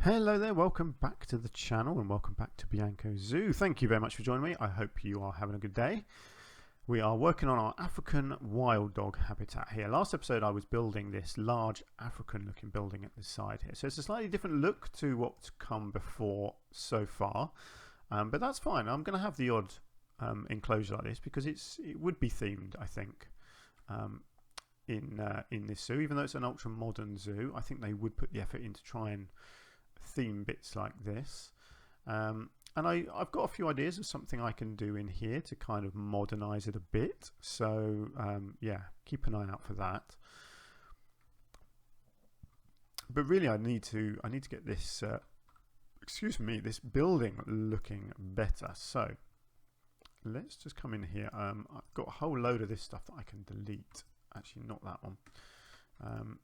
Hello there, welcome back to the channel and welcome back to Bianco Zoo. Thank you very much for joining me. I hope you are having a good day. We are working on our African wild dog habitat here. Last episode I was building this large African looking building at the side here. So it's a slightly different look to what's come before so far. But that's fine. I'm going to have the odd enclosure like this because it would be themed, I think, in this zoo. Even though it's an ultra modern zoo, I think they would put the effort in to try and theme bits like this. And I've got a few ideas of something I can do in here to kind of modernize it a bit. So yeah, keep an eye out for that. But really I need to get this this building looking better. So let's just come in here. I've got a whole load of this stuff that I can delete. Actually, not that one.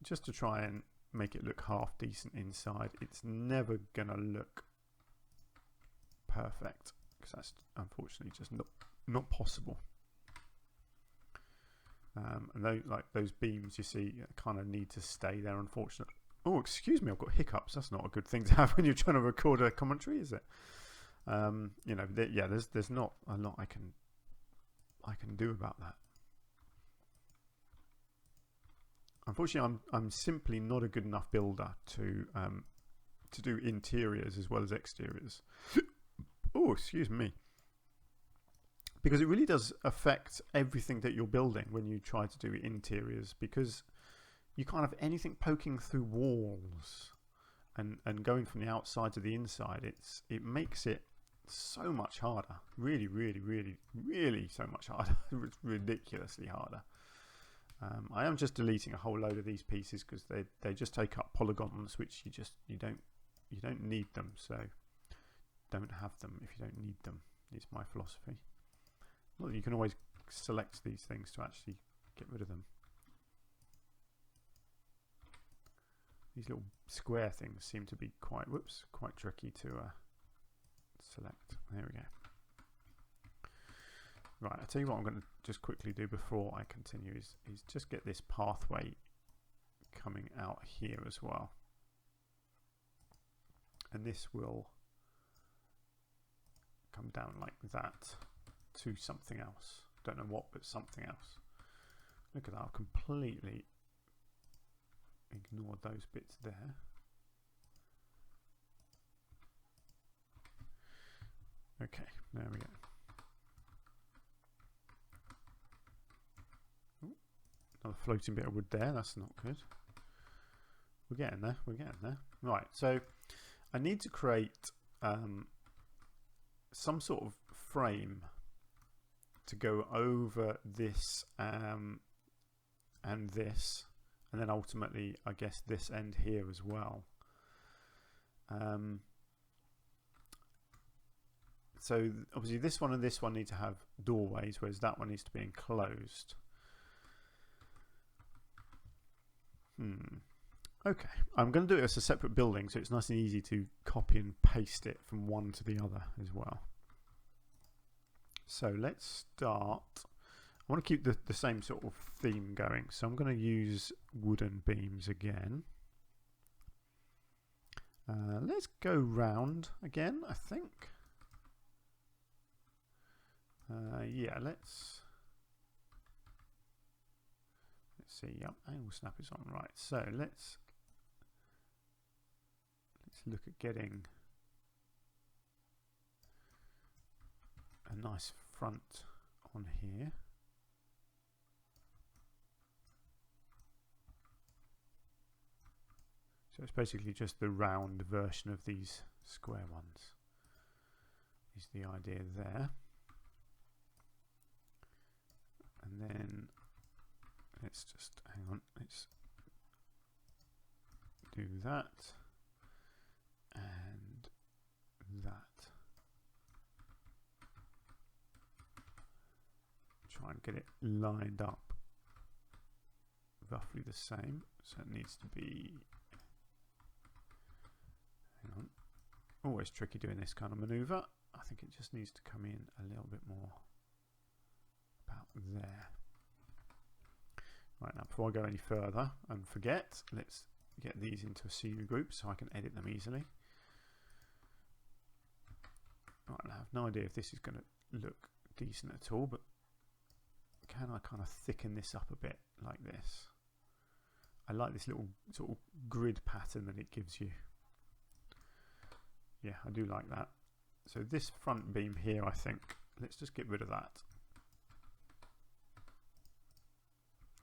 Just to try and make it look half decent inside. It's never gonna look perfect because that's unfortunately just not possible. And those beams you see kind of need to stay there, unfortunately. Oh, excuse me, I've got hiccups. That's not a good thing to have when you're trying to record a commentary, is it? You know, yeah, there's not a lot I can do about that. Unfortunately, I'm simply not a good enough builder to do interiors as well as exteriors. Oh, excuse me. Because it really does affect everything that you're building when you try to do interiors, because you can't have anything poking through walls and going from the outside to the inside. It makes it so much harder. Really, really, really, really so much harder. It's ridiculously harder. I am just deleting a whole load of these pieces because they just take up polygons, which you don't need them. So don't have them if you don't need them. Is my philosophy. Well, you can always select these things to actually get rid of them. These little square things seem to be quite tricky to select. There we go. Right, I'll tell you what I'm going to just quickly do before I continue is just get this pathway coming out here as well. And this will come down like that to something else. Don't know what, but something else. Look at that, I've completely ignored those bits there. Okay, there we go. Another floating bit of wood there, that's not good. We're getting there, we're getting there. Right, so I need to create some sort of frame to go over this and this, and then ultimately I guess this end here as well. So obviously this one and this one need to have doorways, whereas that one needs to be enclosed. Okay, I'm going to do it as a separate building so it's nice and easy to copy and paste it from one to the other as well. So let's start. I want to keep the same sort of theme going, so I'm going to use wooden beams again. Let's go round again, I think. Yeah, let's see. Yep, angle snap is on. Right, so let's look at getting a nice front on here. So it's basically just the round version of these square ones is the idea there. And then let's just hang on, let's do that and that. Try and get it lined up roughly the same. So it needs to be, hang on, always tricky doing this kind of maneuver. I think it just needs to come in a little bit more about there. Right, now before I go any further and forget, let's get these into a series group so I can edit them easily. Right, I have no idea if this is going to look decent at all, but can I kind of thicken this up a bit like this? I like this little sort of grid pattern that it gives you. Yeah, I do like that. So this front beam here, I think, let's just get rid of that.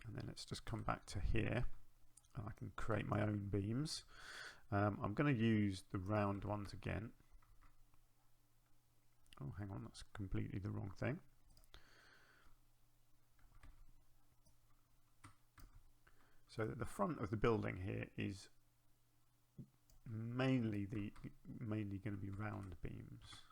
And then let's just come back to here, and I can create my own beams. I'm going to use the round ones again. Oh, hang on, that's completely the wrong thing. So that the front of the building here is mainly going to be round beams.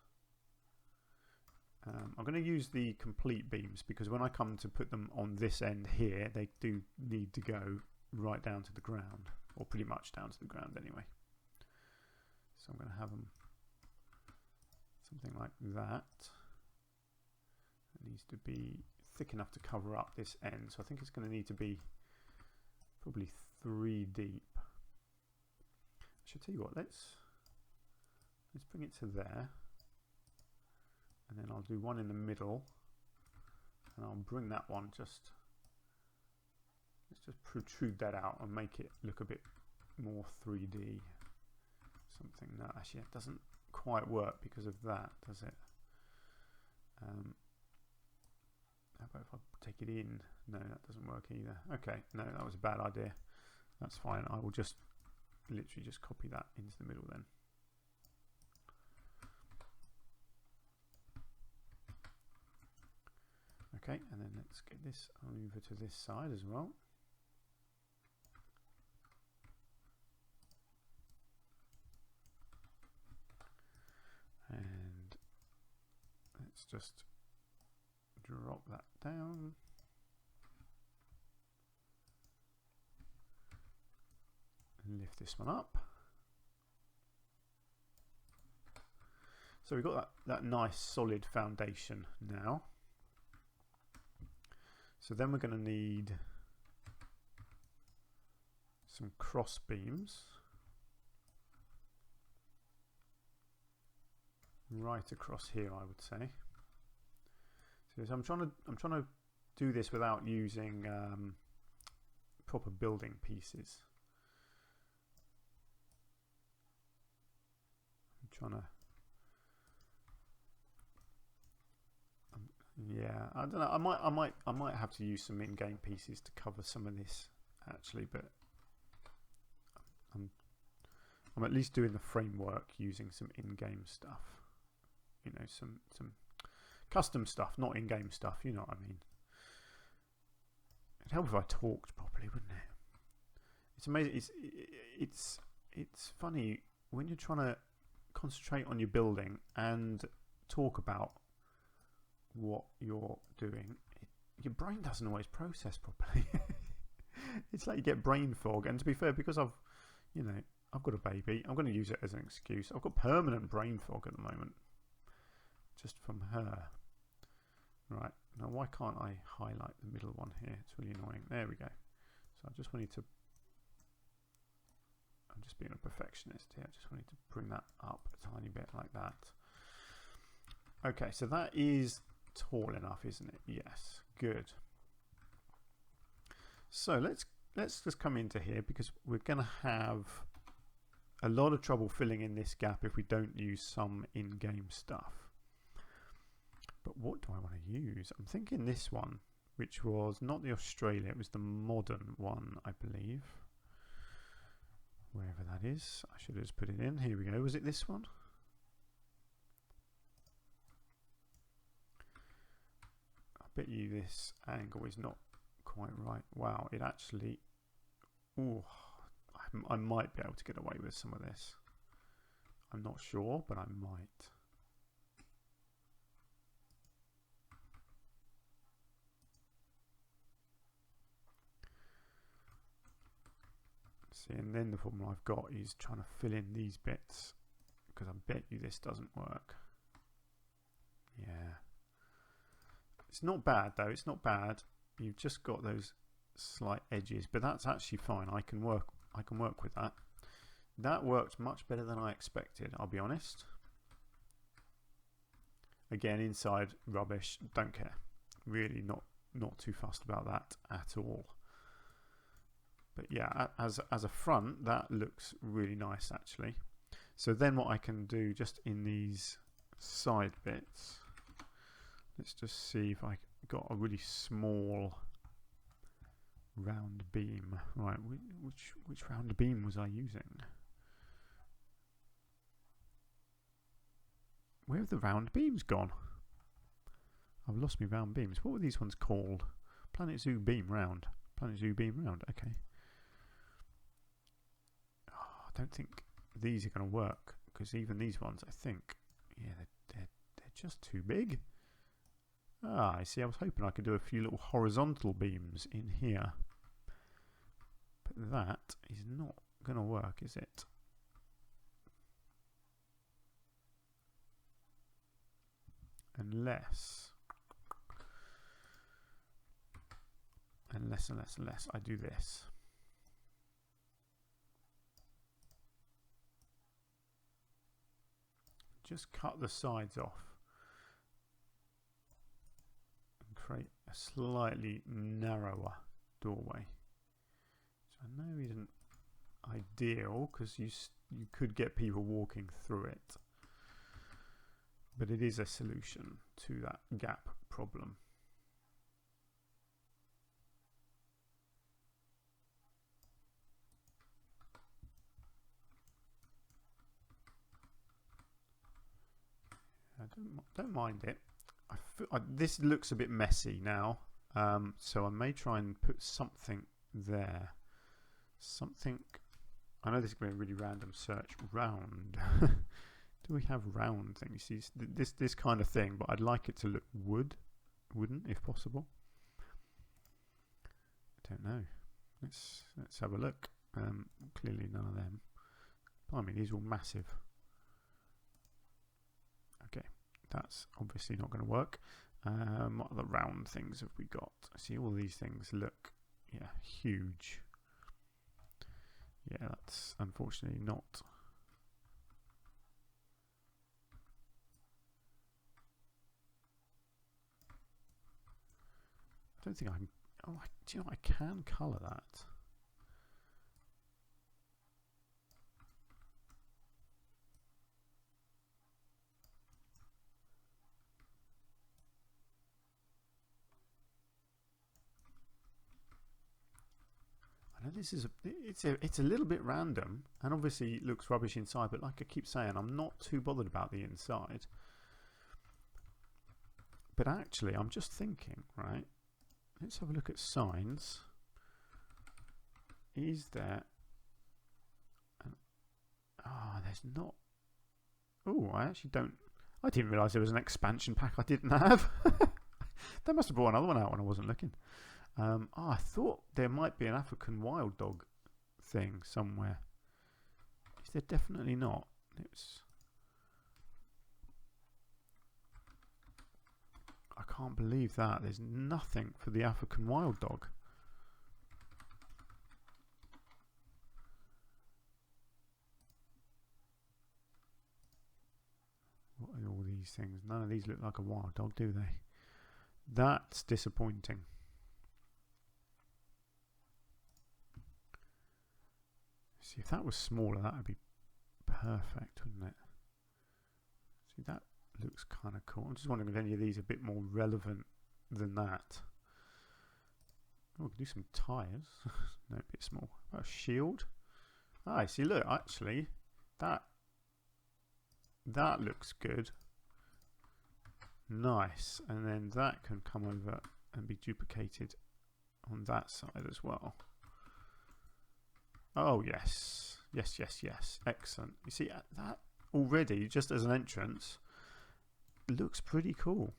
I'm going to use the complete beams because when I come to put them on this end here, they do need to go right down to the ground, or pretty much down to the ground anyway. So I'm going to have them something like that. It needs to be thick enough to cover up this end, so I think it's going to need to be probably 3 deep. I should tell you what, let's bring it to there, and then I'll do one in the middle, and I'll bring that one let's just protrude that out and make it look a bit more 3D. Something that actually it doesn't quite work because of that, does it? How about if I take it in? No, that doesn't work either. Okay, no, that was a bad idea. That's fine. I will just literally just copy that into the middle then. Okay, and then let's get this over to this side as well. And let's just drop that down. And lift this one up. So we've got that nice solid foundation now. So then we're going to need some cross beams right across here, I would say. So I'm trying to do this without using proper building pieces. I'm trying to. Yeah, I don't know. I might have to use some in-game pieces to cover some of this actually, but I'm at least doing the framework using some in-game stuff. You know, some custom stuff, not in-game stuff. You know what I mean? It'd help if I talked properly, wouldn't it? It's amazing. It's funny when you're trying to concentrate on your building and talk about what you're doing, your brain doesn't always process properly. It's like you get brain fog, and to be fair, because I've got a baby, I'm going to use it as an excuse. I've got permanent brain fog at the moment just from her. Right, now why can't I highlight the middle one here? It's really annoying. There we go. So I just wanted to, I'm just being a perfectionist here, I just wanted to bring that up a tiny bit like that. Okay, so that is tall enough, isn't it? Yes, good. So let's just come into here because we're going to have a lot of trouble filling in this gap if we don't use some in-game stuff. But what do I want to use? I'm thinking this one, which was not the Australia, it was the modern one, I believe. Wherever that is, I should have just put it in. Here we go. Was it this one? Bet you this angle is not quite right. Wow, it actually, ooh, I might be able to get away with some of this. I'm not sure, but I might. See, and then the problem I've got is trying to fill in these bits because I bet you this doesn't work. Yeah. It's not bad though, it's not bad. You've just got those slight edges, but that's actually fine. I I can work with that. That worked much better than I expected, I'll be honest. Again, inside, rubbish, don't care. Really not too fussed about that at all. But yeah, as a front, that looks really nice actually. So then what I can do just in these side bits, let's just see if I got a really small round beam. Right, which round beam was I using? Where have the round beams gone? I've lost my round beams. What were these ones called? Planet Zoo beam round. Planet Zoo beam round. Okay. Oh, I don't think these are going to work because even these ones, I think, yeah, they're just too big. Ah, I see. I was hoping I could do a few little horizontal beams in here, but that is not going to work, is it? Unless I do this. Just cut the sides off and create a slightly narrower doorway. So I know it isn't ideal because you could get people walking through it, but it is a solution to that gap problem. I don't mind it. This looks a bit messy now, so I may try and put something there. Something. I know this is going to be a really random search. Round. Do we have round things? You see this kind of thing, but I'd like it to look wooden if possible. I don't know. Let's have a look. Clearly none of them. I mean, these are all massive. Okay, that's obviously not going to work. What other round things have we got? See, all these things look, yeah, huge. Yeah, that's unfortunately not. I don't think I can. Oh, do you know, I can colour that. I know this is it's a little bit random, and obviously it looks rubbish inside. But like I keep saying, I'm not too bothered about the inside. But actually, I'm just thinking, right? Let's have a look at signs. Is there? There's not. Oh, I actually don't. I didn't realise there was an expansion pack I didn't have. They must have brought another one out when I wasn't looking. I thought there might be an African wild dog thing somewhere. Is there definitely not? I can't believe that. There's nothing for the African wild dog. What are all these things? None of these look like a wild dog, do they? That's disappointing. See, if that was smaller, that would be perfect, wouldn't it? See, that looks kind of cool. I'm just wondering if any of these are a bit more relevant than that. Oh, we can do some tyres. No, a bit small. Oh, a shield. Ah, see, look, actually, that looks good. Nice. And then that can come over and be duplicated on that side as well. Oh, yes. Yes. Excellent. You see, that already, just as an entrance, looks pretty cool.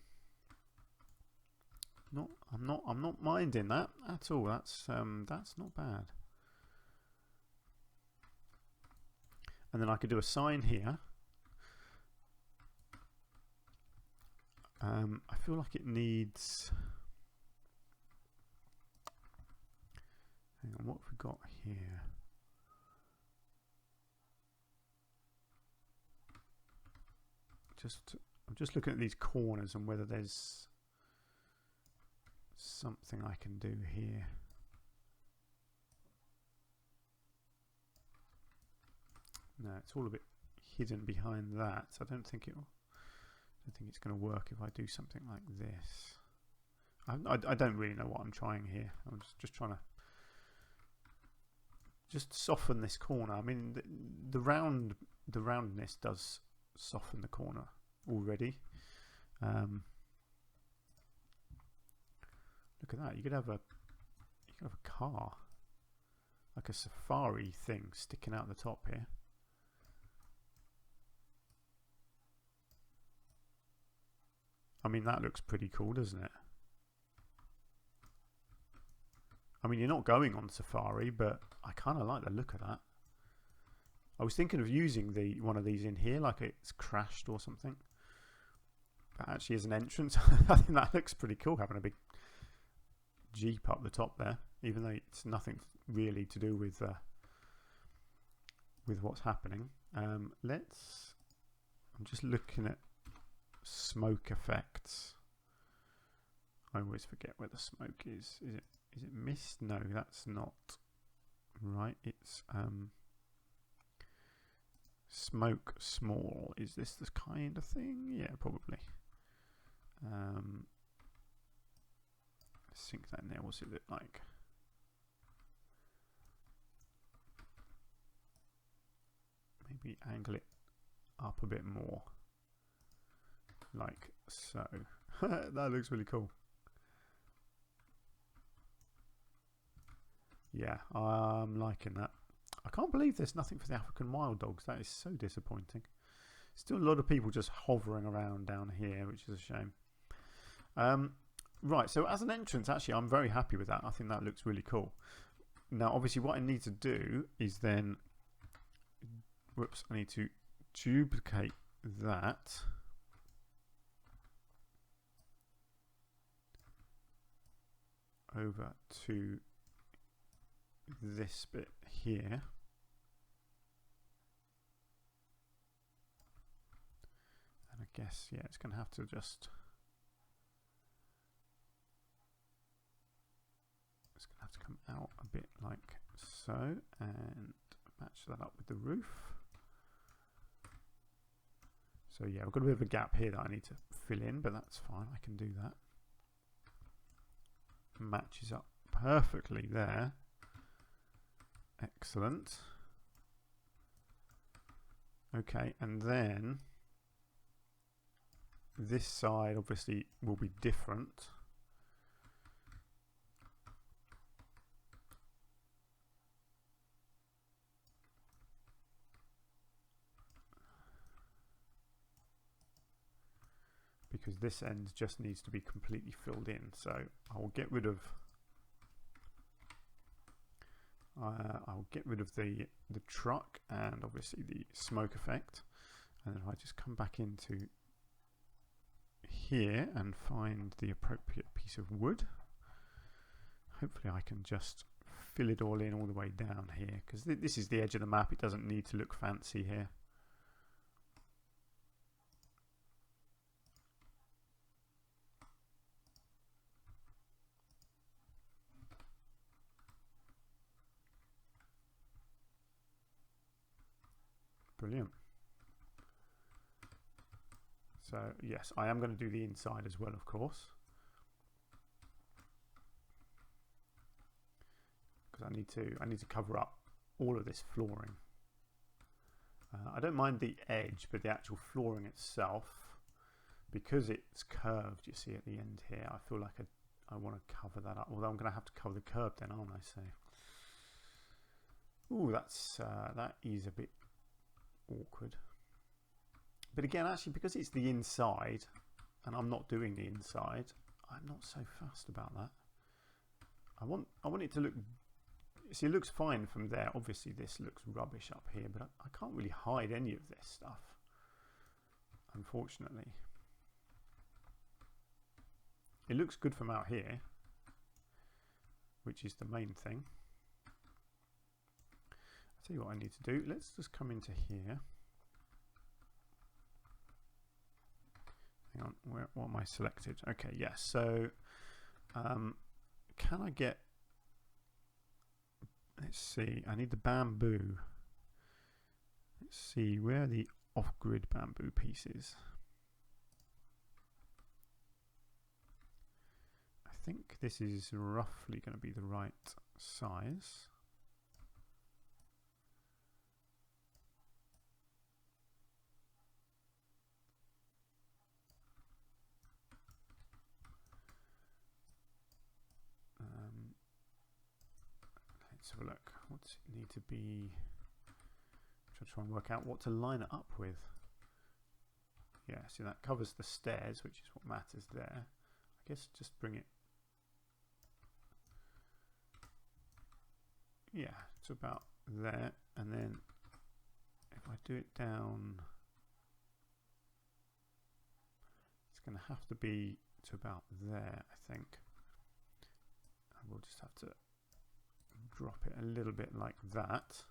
I'm not minding that at all. That's not bad. And then I could do a sign here. I feel like it needs. Hang on, what have we got here? I'm just looking at these corners and whether there's something I can do here. No, it's all a bit hidden behind that. So I don't think it's going to work if I do something like this. I don't really know what I'm trying here. I'm just trying to just soften this corner. I mean, the roundness does soften the corner already. Look at that. You could have a car, like a safari thing sticking out the top here. I mean, that looks pretty cool, doesn't it? I mean, you're not going on safari, but I kind of like the look of that. I was thinking of using one of these in here, like it's crashed or something. But actually, as an entrance, I think that looks pretty cool, having a big Jeep up the top there, even though it's nothing really to do with what's happening. I'm just looking at smoke effects. I always forget where the smoke is. Is it mist? No, that's not right. It's smoke small. Is this the kind of thing? Yeah, probably. Sink that in there. What's it look like? Maybe angle it up a bit more, like so. That looks really cool. Yeah, I'm liking that. I can't believe there's nothing for the African wild dogs. That is so disappointing. Still a lot of people just hovering around down here, which is a shame. Right, so as an entrance, actually, I'm very happy with that. I think that looks really cool. Now, obviously, what I need to do is then... Whoops, I need to duplicate that. Over to this bit here. And I guess, yeah, it's going to have to just... It's going to have to come out a bit like so, and match that up with the roof. So yeah, we've got a bit of a gap here that I need to fill in, but that's fine, I can do that. Matches up perfectly there. Excellent. Okay, and then this side obviously will be different. Because this end just needs to be completely filled in. So I'll get rid of the truck and obviously the smoke effect, and then if I just come back into here and find the appropriate piece of wood, hopefully I can just fill it all in all the way down here, because this is the edge of the map. It doesn't need to look fancy here. Brilliant. So yes, I am going to do the inside as well, of course, because I need to cover up all of this flooring. I don't mind the edge, but the actual flooring itself, because it's curved, you see at the end here, I feel like I want to cover that up. Although I'm going to have to cover the curb then, aren't I? So, ooh, that is a bit awkward. But again, actually, because it's the inside and I'm not doing the inside, I'm not so fussed about that. I want it to look, see, it looks fine from there. Obviously this looks rubbish up here, but I can't really hide any of this stuff, unfortunately. It looks good from out here, which is the main thing. I'll tell you what I need to do. Let's just come into here. hang on, what am I selected? Okay, yes. So, can I get? Let's see. I need the bamboo. Let's see, where are the off-grid bamboo pieces? I think this is roughly going to be the right size. Let's have a look. What's it need to be? Try and work out what to line it up with. Yeah, see that covers the stairs, which is what matters there. I guess just bring it, yeah, to about there, and then if I do it down, it's going to have to be to about there, I think. And we'll just have to drop it a little bit like that.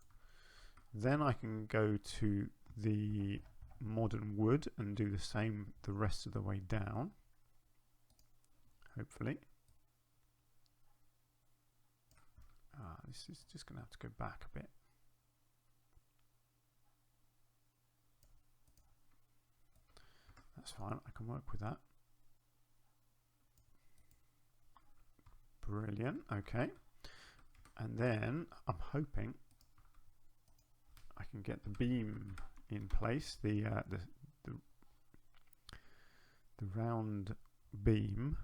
Then I can go to the modern wood and do the same the rest of the way down, hopefully. This is just going to have to go back a bit. That's fine, I can work with that. Brilliant, okay. And then I'm hoping I can get the beam in place, the round beam.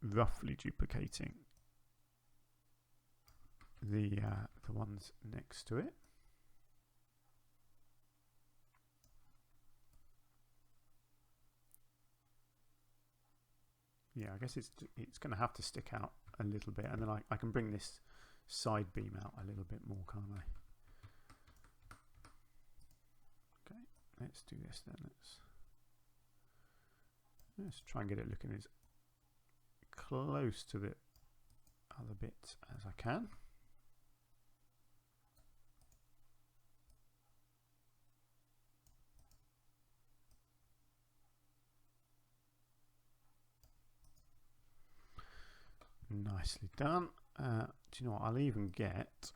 Roughly duplicating the ones next to it. Yeah, I guess it's going to have to stick out a little bit, and then I can bring this side beam out a little bit more, can't I? Okay, let's do this then. Let's try and get it looking as close to the other bit as I can. Nicely done. Do you know what? I'll even get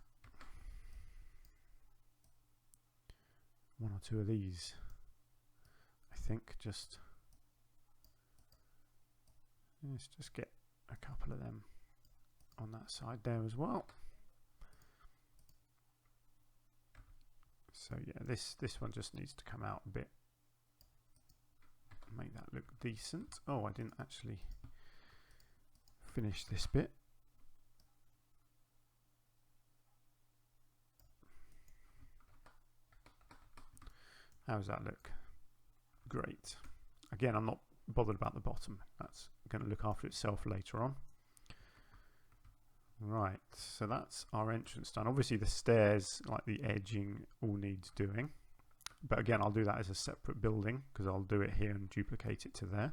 one or two of these. I think let's just get a couple of them on that side there as well. So yeah, this one just needs to come out a bit, make that look decent. Oh, I didn't actually finish this bit. How does that look? Great. Again, I'm not bothered about the bottom. That's going to look after itself later on. Right, so that's our entrance done. Obviously the stairs, like the edging, all needs doing. But again, I'll do that as a separate building because I'll do it here and duplicate it to there.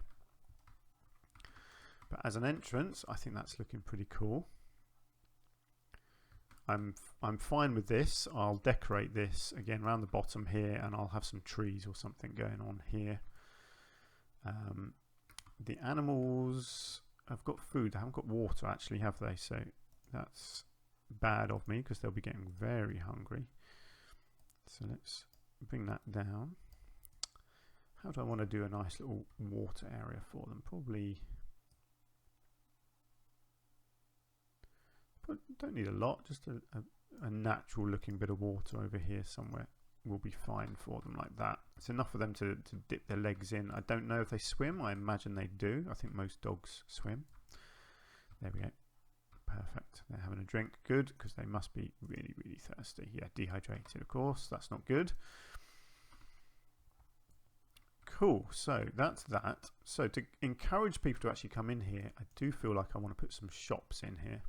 But as an entrance, I think that's looking pretty cool. I'm fine with this. I'll decorate this again around the bottom here, and I'll have some trees or something going on here. The animals have got food. They haven't got water actually, have they? So that's bad of me because they'll be getting very hungry. So let's bring that down. How do I want to do a nice little water area for them? Probably don't need a lot, just a natural looking bit of water over here somewhere will be fine for them like that. It's enough for them to dip their legs in. I don't know if they swim. I imagine they do. I think most dogs swim. There we go. Perfect. They're having a drink. Good, because they must be really, really thirsty. Yeah, dehydrated, of course. That's not good. Cool. So that's that. So to encourage people to actually come in here, I do feel like I want to put some shops in here.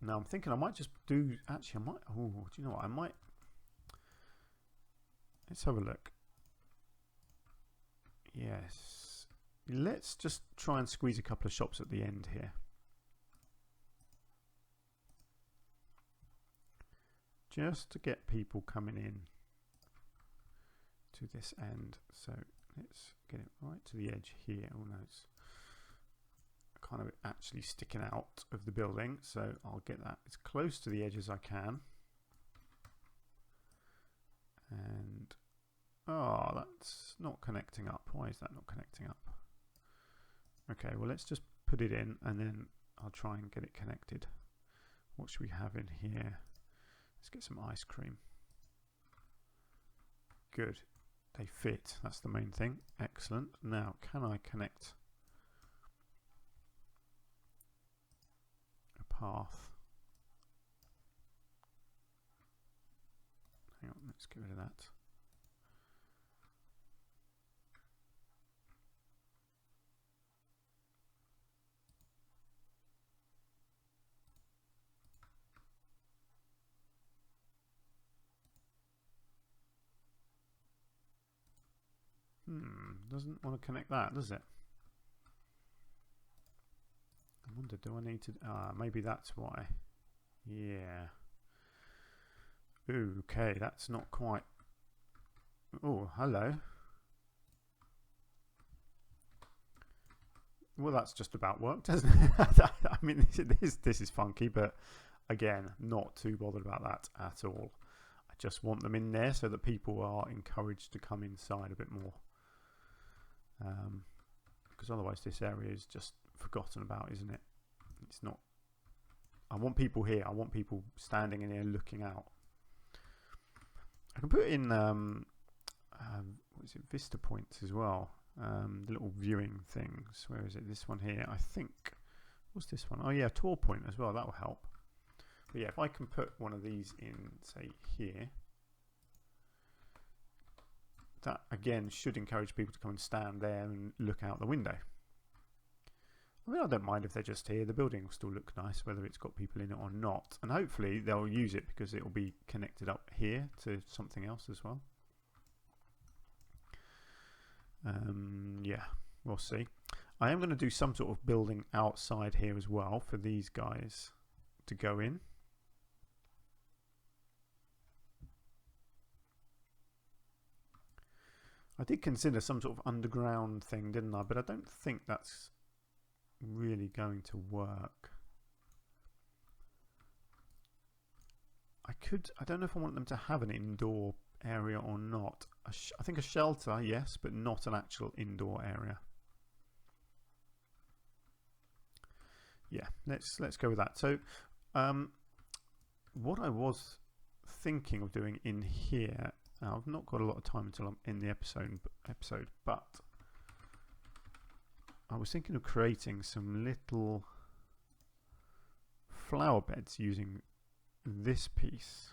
Now I'm thinking I might just do, actually I might, oh, do you know what, I might, let's have a look. Yes, let's just try and squeeze a couple of shops at the end here. just to get people coming in to this end. So let's get it right to the edge here. Oh no, it's kind of actually sticking out of the building, so I'll get that as close to the edge as I can. And oh, that's not connecting up. Why is that not connecting up? Okay, well, let's just put it in and then I'll try and get it connected. What should we have in here? Let's get some ice cream. Good. They fit. That's the main thing. Excellent. Now, can I connect a path? Hang on, let's get rid of that. Doesn't want to connect that, does it? I wonder, do I need to... maybe that's why. Yeah. Okay, that's not quite... Oh, hello. Well, that's just about worked, hasn't it? I mean, this is funky, but again, not too bothered about that at all. I just want them in there so that people are encouraged to come inside a bit more. Because otherwise this area is just forgotten about, isn't it? It's not. I want people here. I want people standing in here looking out. I can put in what is it, vista points as well. The little viewing things. Where is it? This one here, I think. What's this one? Oh yeah, tour point as well. That will help. But yeah, if I can put one of these in, say here, that again should encourage people to come and stand there and look out the window. I mean, I don't mind if they're just here. The building will still look nice, whether it's got people in it or not. And hopefully they'll use it because it will be connected up here to something else as well. Yeah, we'll see. I am going to do some sort of building outside here as well for these guys to go in. I did consider some sort of underground thing, didn't I? But I don't think that's really going to work. I don't know if I want them to have an indoor area or not. I think a shelter, yes, but not an actual indoor area. Yeah, let's go with that. So what I was thinking of doing in here, I've not got a lot of time until I'm in the episode, but I was thinking of creating some little flower beds using this piece.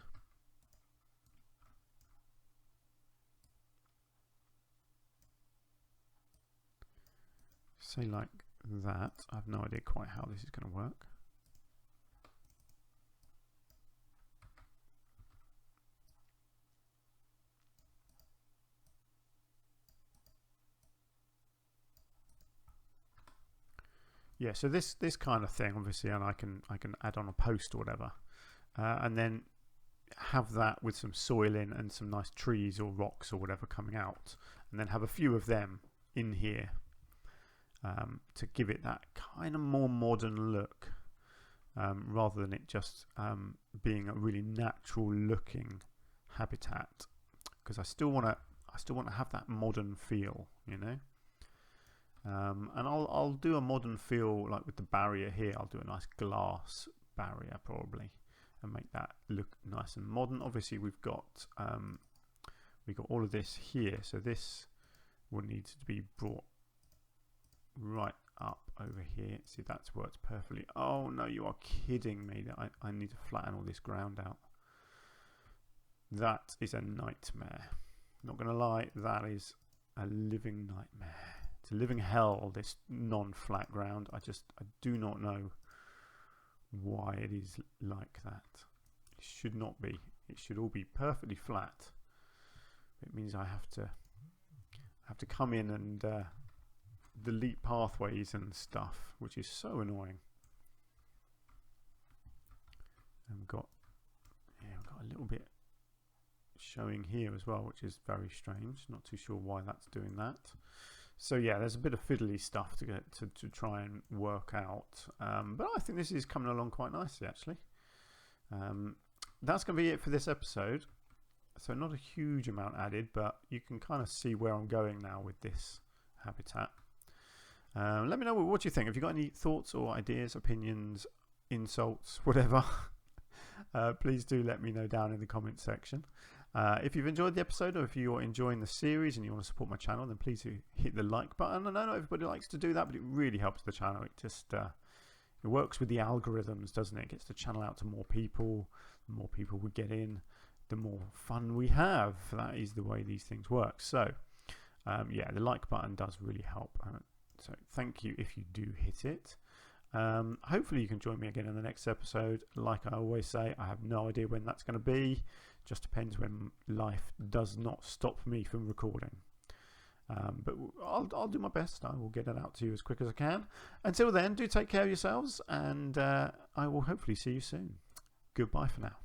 Say like that. I have no idea quite how this is going to work. Yeah, so this kind of thing, obviously, and I can add on a post or whatever, and then have that with some soil in and some nice trees or rocks or whatever coming out, and then have a few of them in here to give it that kind of more modern look, rather than it just being a really natural looking habitat. Because I still want to have that modern feel, you know. And I'll do a modern feel like with the barrier here. I'll do a nice glass barrier probably and make that look nice and modern. Obviously we've got all of this here, so this will need to be brought right up over here. See, that's worked perfectly. Oh no, you are kidding me that I need to flatten all this ground out. That is a nightmare. Not gonna lie, that is a living nightmare. It's a living hell, this non-flat ground. I do not know why it is like that. It should not be. It should all be perfectly flat. It means I have to come in and delete pathways and stuff, which is so annoying. And we've got a little bit showing here as well, which is very strange. Not too sure why that's doing that. So yeah, there's a bit of fiddly stuff to get to try and work out, but I think this is coming along quite nicely actually. That's going to be it for this episode. So not a huge amount added, but you can kind of see where I'm going now with this habitat. Let me know what you think. Have you got any thoughts or ideas, opinions, insults, whatever? Please do let me know down in the comment section. If you've enjoyed the episode, or if you're enjoying the series and you want to support my channel, then please do hit the like button. I know not everybody likes to do that, but it really helps the channel. It just it works with the algorithms, doesn't it? It gets the channel out to more people. The more people we get in, the more fun we have. That is the way these things work. So yeah, the like button does really help. So thank you if you do hit it. Hopefully you can join me again in the next episode. Like I always say, I have no idea when that's going to be. Just depends when life does not stop me from recording. But I'll do my best. I will get it out to you as quick as I can. Until then, do take care of yourselves, and I will hopefully see you soon. Goodbye for now.